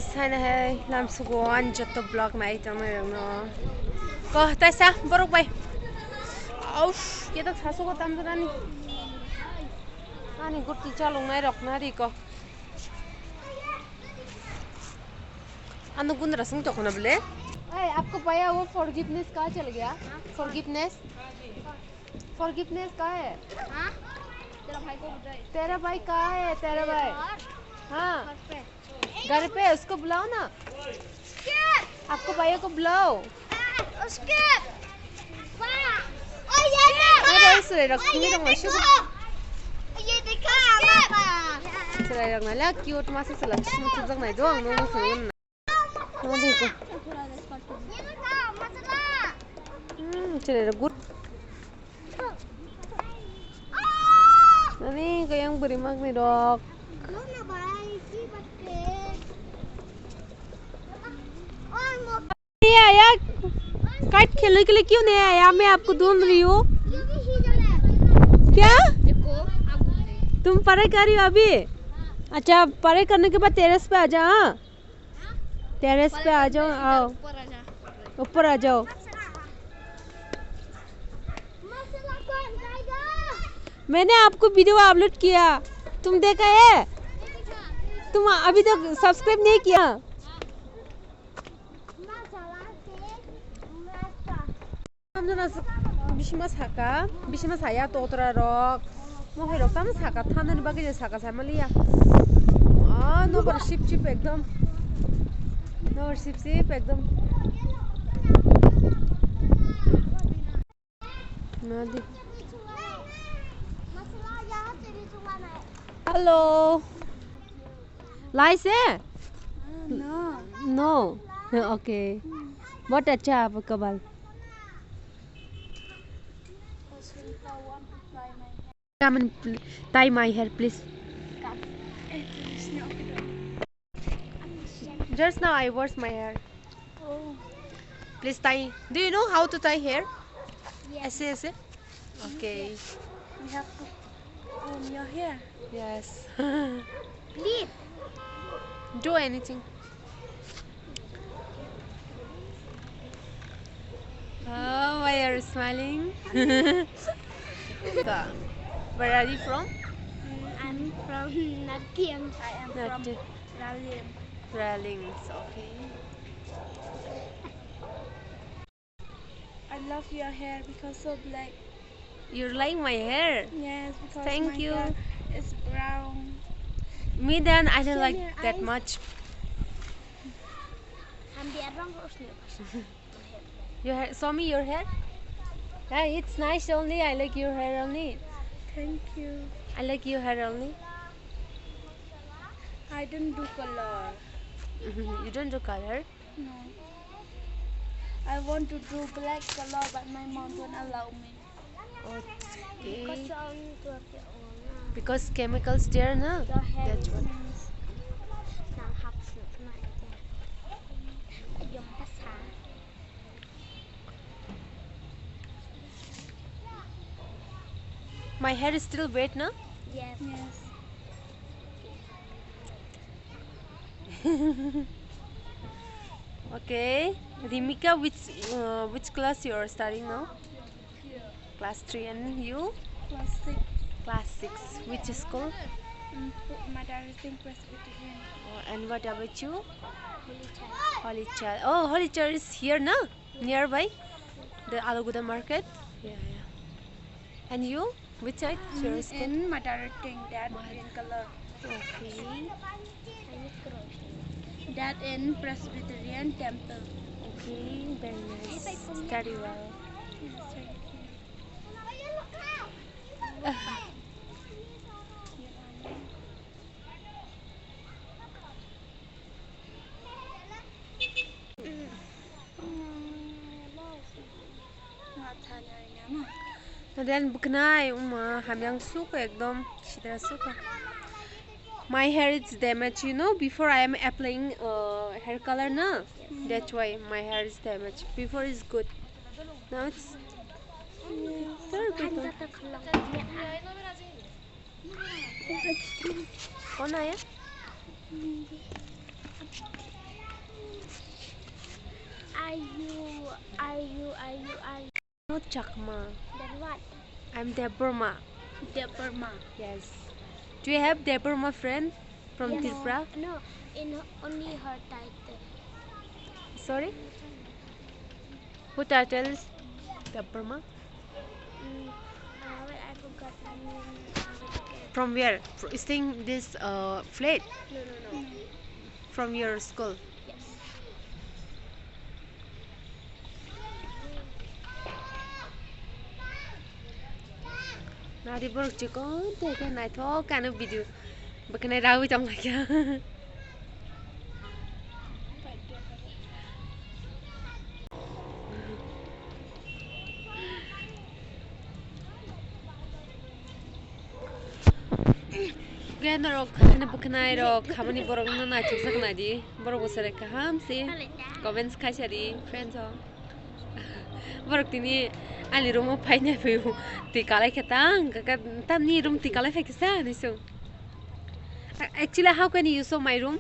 Sana hai làm sugon jotto blog mai tamai rangno ko taisa borok bai aus kita sasu ko tam dani ani gutti chalung nai rok na ri ko anu gun rasung to kona bole ए आपको पाया वो forgiveness कहाँ चल गया forgiveness forgiveness कहाँ है हाँ तेरा भाई कहाँ है तेरा भाई हाँ घर पे उसको बुलाओ ना आपको भैया को बुलाओ उसके ये रखनी तो मशहूर ये देखा चला रखना ला क्यूट मासे चला स्मूथ जग नहीं दो अंगों में सुन ना देखो चले रख गुड नहीं कहीं बड़ी मग नहीं रख नहीं आया काट खेलने के लिए क्यों नहीं आया मैं आपको ढूंढ रही हूँ क्या तुम पढ़ाई कर रही हो अभी अच्छा पढ़ाई करने के बाद टेरेस पे आ जाओ हाँ टेरेस पे आ जाओ आओ ऊपर आ जाओ मैंने आपको वीडियो अपलोड किया तुम देखा है तुम अभी तक सब्सक्राइब नहीं किया बिसिमा साया तोतरा रक मोहे रक ताम साका थाननि बागे साका सामलिया नोबर शिप एकदम नोबर शिप एकदम नदी हेलो लाइस है नो ओके बहुत अच्छा है आपका बाल Come and tie my hair, please. Just now I washed my hair. Oh. Please tie. Do you know how to tie hair? Yes. Yes. Okay. You have to comb your hair. Yes. Please. Do anything. Oh, why are you smiling? Where are you from? I'm from Nakiem. I am from Ralim. Rallings, okay. I love your hair because so black. You like my hair? Yes, because Thank my you. hair is brown. Me then I don't Show like me your that eyes. much. Your hair, show me your hair. Yeah, it's nice only. I like your hair only. Thank you. I like your hair only. I don't do color. You don't do color? No. I want to do black color, but my mom don't allow me. Okay. Because chemicals there, no? That's what. My hair is still wet, no? Yes. Yes. Okay. Rimika, which class you are studying now? Class 3, and you? Class 6. Class 6. Which school? My dad is in Presbyterian. And what about you? Holy Child. Oh, Holy Child is here, no? Nearby? The Alaguda market? Yeah. And you? Which side? Your school? In my dad thing, that green color. Okay. That in Presbyterian temple. Okay, very nice. Study well. Dan buknai hamyang suka ekdom shidra suka. My hair is damaged, you know. Before I am applying hair color, na. That's why my hair is damaged. Before is good. Now it's very good. कौन आया? Are you? No Chakma. Then what? I'm Debbarma. Debbarma. Yes. Do you have Debbarma friend from Yes. Tripura? No, in only her title. Sorry? Who titles Debbarma? Wait, I forgot. From where? Staying this flat No. from your school. Yes. Now the borok chỉ có cái này thôi, cái nó video, but cái này đâu trong này kia. Cái nó rok, cái nó bực này rok, khamani borok nó này chụp sắc này đi, borok usare kaham si, comments khai chari, friends all. Borok tini ali room phai na phiu, ti kalai khetang, ka tam ni room ti kalai phai kisa ni so. Actually, how can you saw my room?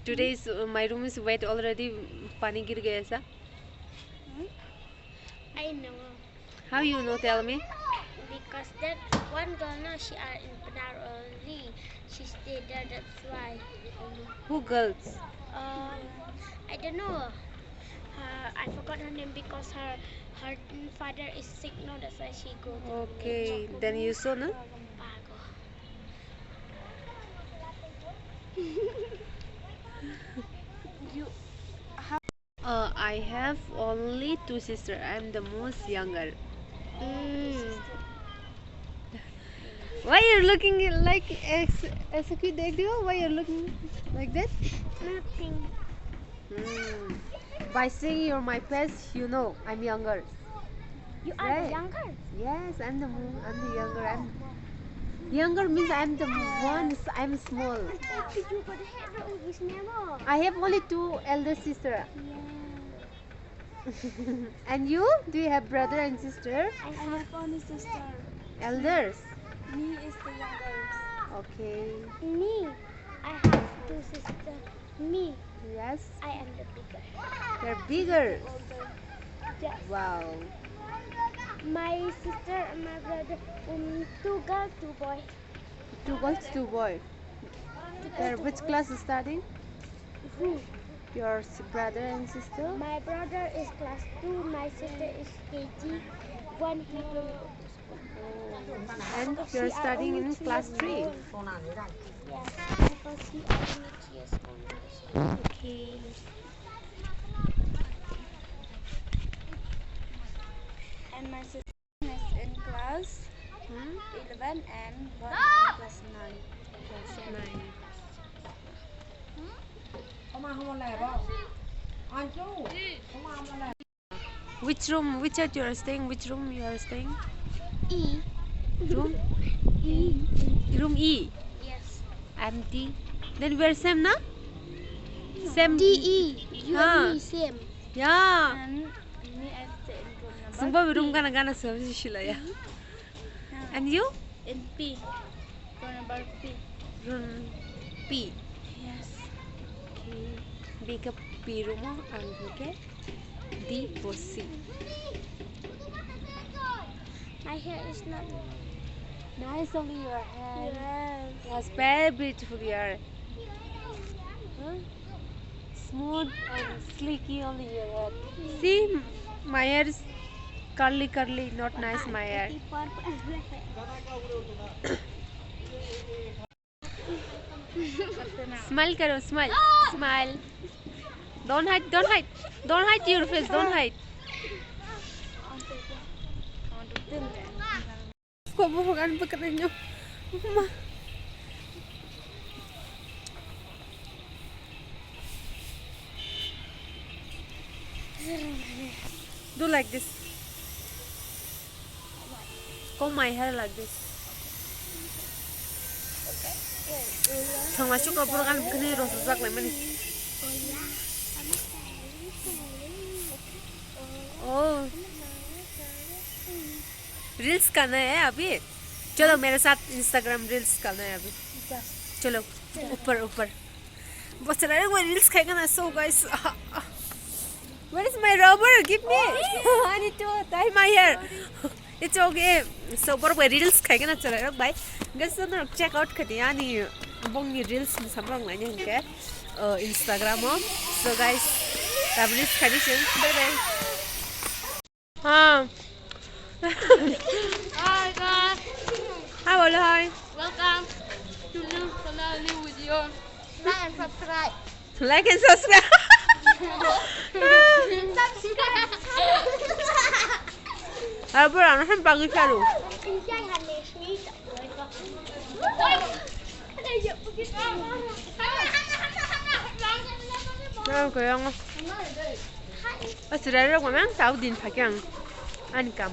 Today's my room is wet already. Pani gir gaya sa. I know. How you know? Tell me. Because that one girl now she are in Padar early. She stayed there, that's why. Who girls? I don't know. I forgot her name because her father is sick now, that's why she go to Okay, then you saw no? Pago. I have only two sisters. I'm the most younger. Why you're looking like as a kid? Why you're looking like that? Nothing. By seeing you're my pets, you know I'm younger. You are Right. the younger? Yes, I'm the younger. Younger means I'm the one. I'm small. I have only two elder sisters. And you? Do you have brother and sister? I have only sister. Elders. Me is the youngest. Okay. Me, I have two sisters. Me, Yes. I am the bigger. They're bigger. Yes. Wow. My sister and my brother, two girls, two boys. Two girls, two boys. They're which class is studying? Who? Your brother and sister? My brother is class 2, my sister is KG 1, he don't go to school. And you're studying in class 3. Yeah, because he only 3 years old. Okay. And my sister is in class 11 and one in class 9. Class 9. Which room? Which at you are staying? Which room you are staying? E. Room? E. Room E. Yes. I'm D. Then we are same, na? Same. D-E. You and me same. Yeah. And me I stay in room number Sumpah room gana service shila ya. And you? in P. Room number P. Room P. Yes. Okay. B ka P room mo, ang okay. D for C. My hair is not Nice only your hair. yes. Yes, very beautiful you are. Huh? Smooth and sleeky only your hair. See, my hair is curly, not nice my hair. Smile karo, smile. Smile. Don't hide your face, don't hide. Kok bukan pekerjaannya? Do like this. Comb my hair like this. Masuk ke kan begini rosak lagi nih. Oh, reels करना है अभी. चलो मेरे साथ Instagram reels करना है अभी. चलो ऊपर ऊपर. बस रहे वो रील्स खाएगा ना so guys. Where is my rubber? Give me. I need to tie my hair. It's okay. So borok bai reels khai kana chala rok bai. Guys no check out khati ani bong ni reels ni samrang lai ni ke Instagram o. So guys, tab reels khadi chen. Bye bye. Ha. Hi guys, Hi bolo hi. welcome to new video. Like and subscribe. Like and subscribe. À bữa nào nó không bằng cái xe đủ. Nó kaya nga. Asa dara ko man tao din pa kyang. Ani kam.